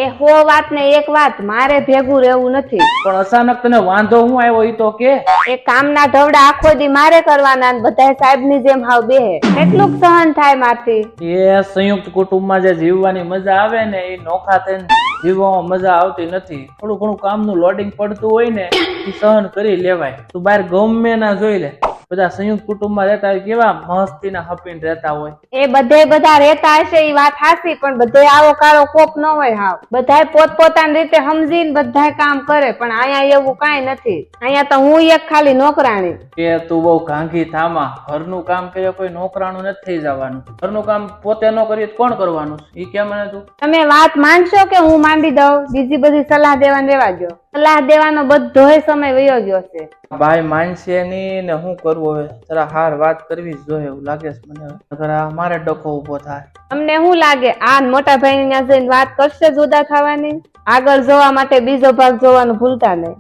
એ હો વાત ને એક વાત, મારે ભેગું રહેવું નથી. પણ અચાનક તને વાંધો હું આવ્યો ઈ તો કે. એ કામના ઢવડા આખો દી મારે કરવાના ને બધાય સાહેબની જેમ હાવ બેહે. કેટલુંક સહન થાય મારથી? એ સંયુક્ત કુટુંબમાં જે જીવવાની મજા આવે ને એ નોખા થઈને જીવવામાં મજા આવતી નથી. થોડું ઘણું કામનું લોડિંગ પડતું હોય ને એ સહન કરી લેવાય. તું બહાર ગમે ના જોઈ લે, બધા સંયુક્ત કુટુંબમાં રહેતા હોય કેવા મસ્તીના હપીને રહેતા હોય. એ બધા રહેતા હશે એ વાત હાચી, પણ બધે આવો કાળો કોપ ન હોય હાવ. બધાય પોતપોતાની રીતે સમજીને બધાય કામ કરે, પણ અહીંયા એવું કાંઈ નથી. અહીંયા તો હું એક ખાલી નોકરાણી. કે તું બહુ ઘાંઘી થામા. ઘરનું કામ કરે કોઈ નોકરાણું નથી થઈ જવાનું. ઘરનું કામ પોતે ન કરીએ તો કોણ કરવાનું? ઈ કે મને તું. તમે વાત માનશો કે હું માંડી દઉં? બીજી બધી સલાહ દેવાને રેવા દો. સલાહ દેવાનો બધોય સમય વયો ગયો છે. ભાઈ માનશે ની ને શું કરવું હવે? જરા હાર વાત કરવી જ જોઈએ એવું લાગે છે મને. જરા મારે ડખો ઉભો થાય. તમને શું લાગે આ મોટા ભાઈ ત્યાં જઈને વાત કરશે જુદા થવાની? આગળ જોવા માટે બીજો ભાગ જોવાનું ભૂલતા નહીં.